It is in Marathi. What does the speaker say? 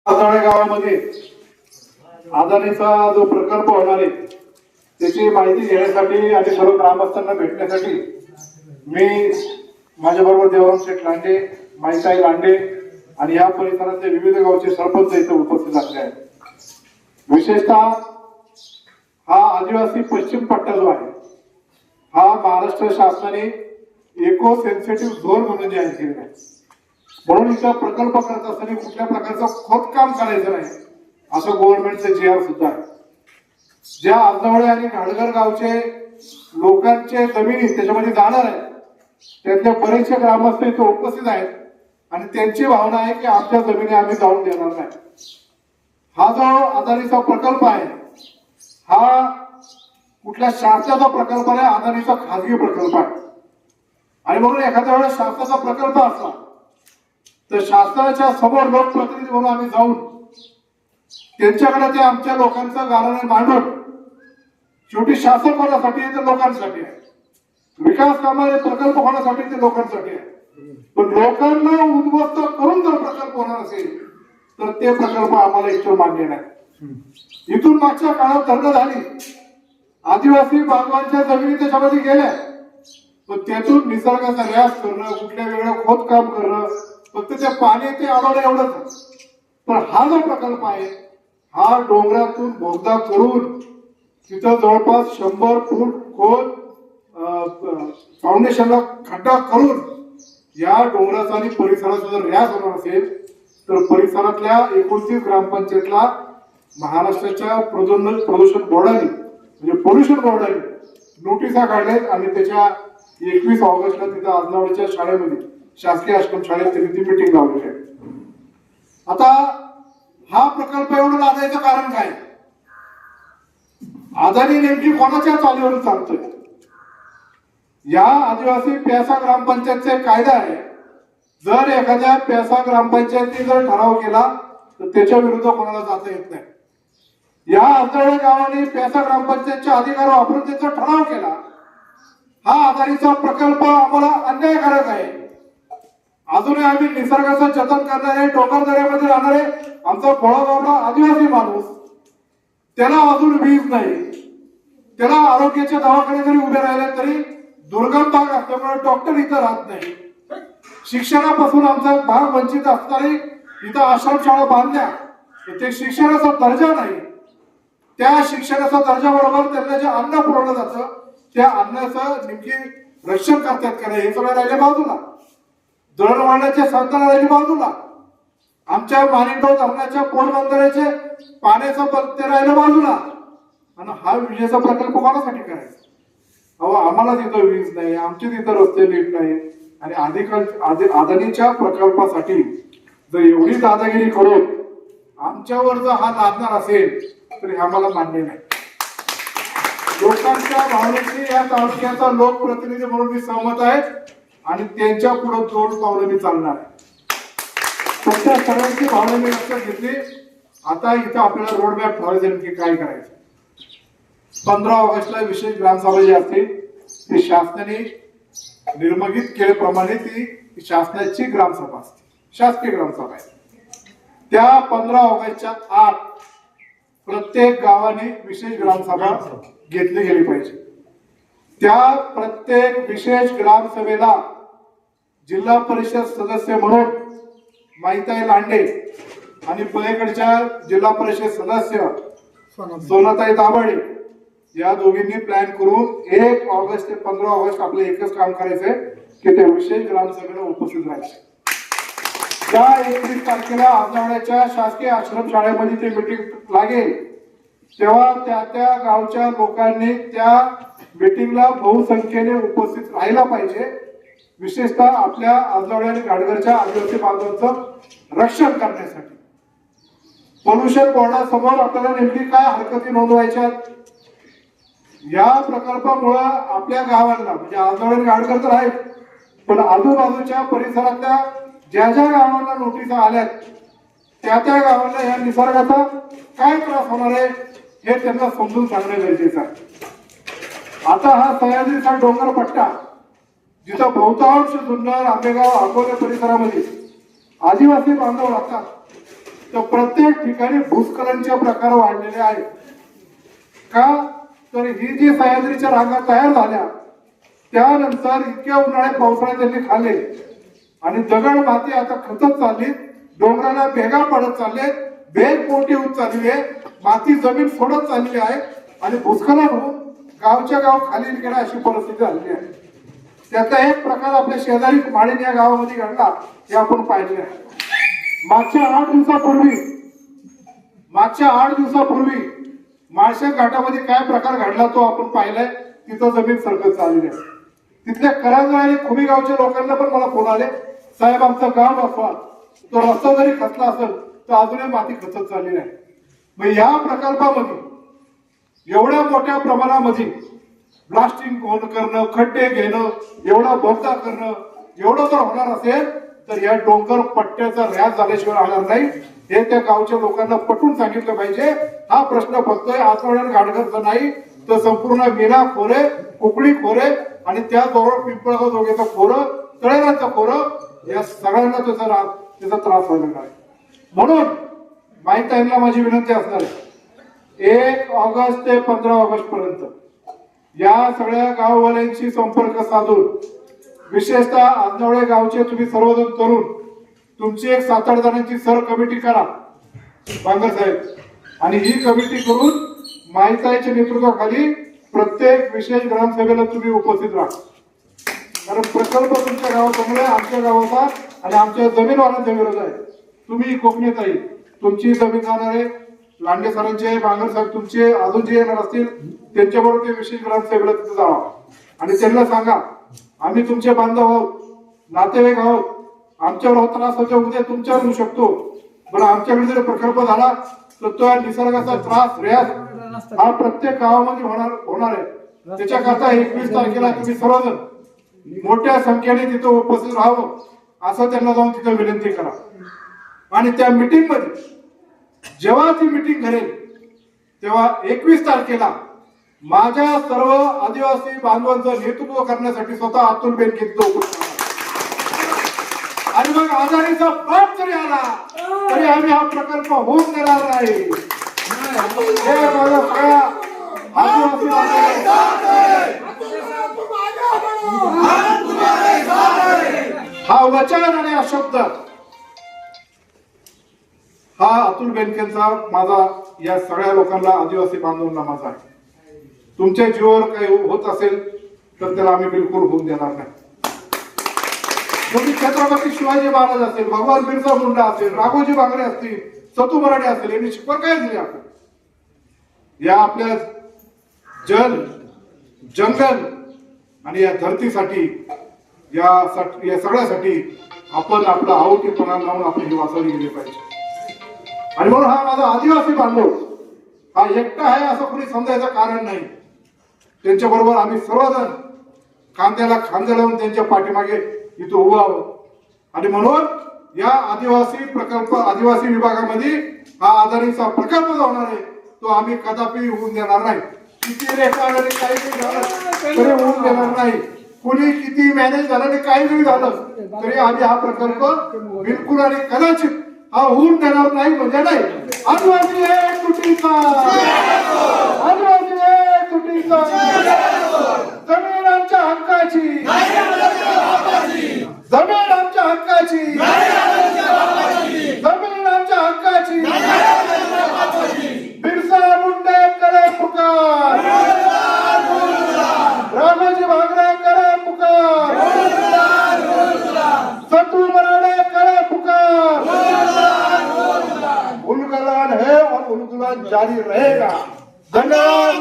आजवळे गावामध्ये आदानीचा जो प्रकल्प होणार आहे त्याची माहिती घेण्यासाठी आणि सर्व ग्रामस्थांना भेटण्यासाठी मी माझ्याबरोबर देवराम शेठ लांडे, माईताई लांडे आणि या परिसरातले विविध गावचे सरपंच इथे उपस्थित झाले आहेत. विशेषतः हा आदिवासी पश्चिम पट्टा जो आहे हा महाराष्ट्र शासनाने इको सेन्सिटिव्ह झोन म्हणून जाहीर केलेला आहे. म्हणून इथं प्रकल्प करत असताना कुठल्या प्रकारचं खोदकाम करायचं नाही असं गव्हर्नमेंटचं GR सुद्धा आहे. ज्या आजवळे आणि घाडगर गावचे लोकांचे जमिनी त्याच्यामध्ये जाणार आहेत त्यातले बरेचसे ग्रामस्थ इथे उपस्थित आहेत आणि त्यांची भावना आहे की आमच्या जमिनी आम्ही जाऊन देणार नाही. हा जो अदानीचा प्रकल्प आहे हा कुठल्या शासनाचा प्रकल्प नाही, अदानीचा खाजगी प्रकल्प आहे. आणि म्हणून एखाद्या वेळेस शासनाचा प्रकल्प असला तर शासनाच्या समोर लोकप्रतिनिधी म्हणून आम्ही जाऊन त्यांच्याकडे ते आमच्या लोकांचं गाण्याने मांडून, शेवटी शासन कोणासाठी आहे तर लोकांसाठी आहे, विकास कामाने प्रकल्प होण्यासाठी ते लोकांसाठी आहे. पण लोकांना उद्ध्वस्त करून जर प्रकल्प होणार असेल तर ते प्रकल्प आम्हाला इथून मान्य नाही. इथून मागच्या काळात धरणं झाली, आदिवासी बांधवांच्या जमिनी त्याच्यामध्ये गेल्या, पण त्यातून निसर्गाचा ऱ्यास करणं, कुठल्या वेगळं खोदकाम करणं, फक्त ते पाणी ते आम्हाला एवढंच. पण हा जो प्रकल्प आहे हा डोंगरातून बोगदा करून तिथं जवळपास 100 फूट खोल फाउंडेशनला खड्डा करून या डोंगराचा आणि परिसराचा जर ऱ्यास होणार असेल तर परिसरातल्या 29 ग्रामपंचायतला महाराष्ट्राच्या प्रदूषण बोर्डाने म्हणजे पोल्युशन बोर्डाने नोटिसा काढल्यात आणि त्याच्या 21 ऑगस्टला तिथं आजनावळीच्या शाळेमध्ये शासकीय आश्रम शाळेत त्यांनी ती मीटिंग लावलेली आहे. आता हा प्रकल्प एवढं लादायचं कारण काय? अदानी नेमकी कोणाच्या चालीवर चालतोय? या आदिवासी प्यासा ग्रामपंचायतचा कायदा आहे, जर एखाद्या प्यासा ग्रामपंचायतीने जर ठराव केला तर त्याच्या विरुद्ध कोणाला जाता येत नाही. या आजवळे गावाने प्यासा ग्रामपंचायतचे अधिकार वापरून त्याचा ठराव केला. हा अदानीचा प्रकल्प आम्हाला अन्यायकारक आहे. अजूनही आम्ही निसर्गाचं जतन करणारे, डोंगरदऱ्यामध्ये राहणारे आमचा बोळागावला आदिवासी माणूस, त्याला अजून वीज नाही, त्याला आरोग्याच्या दवाखाने जरी उभे राहिले तरी दुर्गम भाग असल्यामुळे डॉक्टर इथं राहत नाही. शिक्षणापासून आमचा भाग वंचित असणारी इथं आश्रमशाळा बांधल्या, ते शिक्षणाचा दर्जा नाही. त्या शिक्षणाचा दर्जा बरोबर त्यांना जे अन्न पुरवलं जातं त्या अन्नाचं नेमकी रक्षण करतात का नाही हे सगळं राहिले बाजूला. दळणवळणाच्या साधनं राहिली बाजूला. आमच्या मानिकगाव धरणाच्या पोटबंधाऱ्याचे पाण्याचं ते राहिलं बाजूला. आणि हा विजेचा प्रकल्प कोणासाठी करायचा? अहो आम्हाला तिथं वीज नाही, आमचे तिथं रस्ते नीट नाही आणि अदानीच्या प्रकल्पासाठी जर एवढी दादागिरी करून आमच्यावर जर हा लादणार असेल तरी आम्हाला मान्य नाही. लोकांच्या भावनेशी या तालुक्याचा लोकप्रतिनिधी म्हणून मी सहमत आहे आणि त्यांच्या पुढे 2 पावलं मी चालणार आहे. फक्त सर्वांची भावना मी लक्षात घेतली. आता इथं आपल्याला रोडमॅप ठरवायचं की काय करायचं. 15 ऑगस्टला विशेष ग्रामसभा जी असते ती शासनाने निर्मगित केल्याप्रमाणे ती शासनाची ग्रामसभा असते, शासकीय ग्रामसभा आहे. त्या 15 ऑगस्टच्या आत प्रत्येक गावाने विशेष ग्रामसभा घेतली गेली पाहिजे. त्या प्रत्येक विशेष ग्रामसभेला जिल्हा परिषद सदस्य म्हणून माईताई लांडे आणि पलीकडच्या जिल्हा परिषद सदस्य सोनाताई दाभाडे या दोघींनी प्लॅन करून 1 ऑगस्ट ते 15 ऑगस्ट आपलं एकच काम करायचंय की त्या विशेष ग्रामसभेला उपस्थित राहायचे. त्या 31 तारखेला आजनावळ्याच्या शासकीय आश्रम शाळेमध्ये ते मीटिंग लागेल तेव्हा त्या गावच्या लोकांनी त्या मीटिंगला बहुसंख्येने उपस्थित राहायला पाहिजे. विशेषतः आपल्या आजनावळे आणि घाडगरच्या आदिवासी बांधवांचं रक्षण करण्यासाठी. पोल्युशन बोर्डासमोर आपल्याला नेमकी काय हरकती नोंदवायच्या? या प्रकल्पामुळे आपल्या गावांना म्हणजे आजनावळे घाडगर तर आहेत पण आजूबाजूच्या परिसरातल्या ज्या गावांना नोटिसा आल्यात त्या गावांना या निसर्गाचा काय त्रास होणार आहे हे त्यांना समजून सांगणे गरजेचं आहे. आता हा सह्याद्रीचा डोंगर पट्टा जिथं बहुतांश जुन्नर, आंबेगाव, अकोले परिसरामध्ये आदिवासी बांधव राहतात तर प्रत्येक ठिकाणी भूस्खलनचे प्रकार वाढलेले आहेत. का तर ही जी सह्याद्रीच्या रांगा तयार झाल्या त्यानंतर इतक्या उन्हाळ्यात पावसाळ्यात त्यांनी खाल्ले आणि दगड माती आता खचत चालली, डोंगराला भेगा पडत चालले, भेग मोठी होत चालली आहे, माती जमीन सोडत चाललेली आहे आणि भूस्खलन होऊन गावच्या गाव खाली गेला अशी परिस्थिती झालेली आहे. त्याचा एक प्रकार आपल्या शेजारी माळीण या गावामध्ये घडला हे आपण पाहिले आहे. मागच्या 8 दिवसापूर्वी माळशेज घाटामध्ये काय प्रकार घडला तो आपण पाहिलाय. तिथं जमीन सरकत चाललेली आहे. तिथल्या करांजळ आणि खुबी गावच्या लोकांना पण मला फोन आले, साहेब आमचं गाव असा तो रस्ता जरी खचला असेल तर अजूनही माती खचत चाललेली आहे. मग या प्रकल्पामध्ये एवढ्या मोठ्या प्रमाणामध्ये ब्लास्टिंग करणं, खड्डे घेणं, एवढा बोगदा करणं, एवढं जर होणार असेल तर या डोंगर पट्ट्याचा ऱ्यास झाल्याशिवाय राहणार नाही. हे त्या गावच्या लोकांना पटवून सांगितलं पाहिजे. हा प्रश्न फक्त आचवड्यात गाडगरचा नाही तर संपूर्ण मीना खोरे, कुकडी खोरे आणि त्याचबरोबर पिंपळगाव दोघेचं खोरं, तळेरांचं खोरं या सगळ्यांना त्याचा त्रास व्हायला आहे. म्हणून माहिताईंना माझी विनंती असणार आहे, 1 ऑगस्ट ते 15 ऑगस्ट पर्यंत या सगळ्या गाववाल्यांशी संपर्क साधून विशेषतः आंधवळे गावचे तुम्ही सर्वजण तरुण तुमची एक 7-8 जणांची सर कमिटी करा बांगर साहेब, आणि ही कमिटी करून माहिताईच्या नेतृत्वाखाली प्रत्येक विशेष ग्रामसभेला तुम्ही उपस्थित राहा. कारण प्रकल्प तुमच्या गावासमोर आहे, आमच्या गावाचा आणि आमच्या जमीनवाल्यांच्या विरोध आहे. तुम्ही कोकणीत आहे, तुमची जमीन जाणार आहे, लांडे सरांचे, बांगर साहेब तुमचे अजून जे येणार असतील त्यांच्याबरोबर ते विशेष ग्रामसभेला तिथे जावा आणि त्यांना सांगा आम्ही तुमचे बांधव आहोत, नातेवाईक आहोत, आमच्यावर त्रास होता उद्या तुमच्यावर होऊ शकतो. पण आमच्याकडे जर प्रकल्प झाला तर तो निसर्गाचा त्रास ऱ्यास हा प्रत्येक गावामध्ये होणार आहे. त्याच्याकरता 21 तारखेला तुम्ही सर्वजण मोठ्या संख्येने तिथे उपस्थित राहावं असं त्यांना जाऊन तिथे विनंती करा. आणि त्या मीटिंग मध्ये जेव्हा ती मीटिंग घडेल तेव्हा 21 तारखेला माझ्या सर्व आदिवासी बांधवांचं नेतृत्व करण्यासाठी स्वतः अतुल बेनके आणि मग आजारीचा बाप जरी आला तरी आम्ही हा प्रकल्प होऊन देणार नाही. हे माझा सगळ्या आदिवासी हा वचन आणि हा शब्द हा अतुल बेनकेंचा माझा या सगळ्या लोकांना आदिवासी बांधवांना माझा आहे. तुमच्या जीवावर काही होत असेल तर त्याला आम्ही बिलकुल होऊन देणार नाही. छत्रपती शिवाजी महाराज असेल, भगवान बिरसा मुंडा असेल, राघोजी बांगरे असतील, सतू मराठे असेल, यांनी शिकवण काय दिली आपण या आपल्या जल जंगल आणि या धरतीसाठी या सगळ्यासाठी आपण आपला आहुतीपणा लावून आपण ही वाचवली गेली पाहिजे. आणि म्हणून हा माझा आदिवासी बांधव हा एकटा आहे असं कोणी समजायचं कारण नाही. त्यांच्या बरोबर आम्ही सर्वजण खांद्याला खांदा लावून त्यांच्या पाठीमागे इथं उभं आहोत. आणि म्हणून या आदिवासी विभागामध्ये हा आधारीचा प्रकल्प जो होणार आहे तो आम्ही कदापि होऊन देणार नाही. किती रेखाने काही झालं तरी होऊन देणार नाही. कुणी किती मॅनेज झालं आणि काही जरी झालं तरी आम्ही हा प्रकल्प बिलकुल आणि कदाचित हा होऊन देणार नाही म्हणजे नाही. आदिवासी एक तुटीचा, आदिवासी एक तुटीचा, जमीन आमच्या हक्काची, जमीन आमच्या हक्काची, जमीन आमच्या हक्काची. बिरसा मुंडे करे पुकार, राघोजी बांगरे करे पुकार, सतू मराठे करे पुकार. उलगुलान है और उलगुलान जारी रहेगा. धन्यवाद.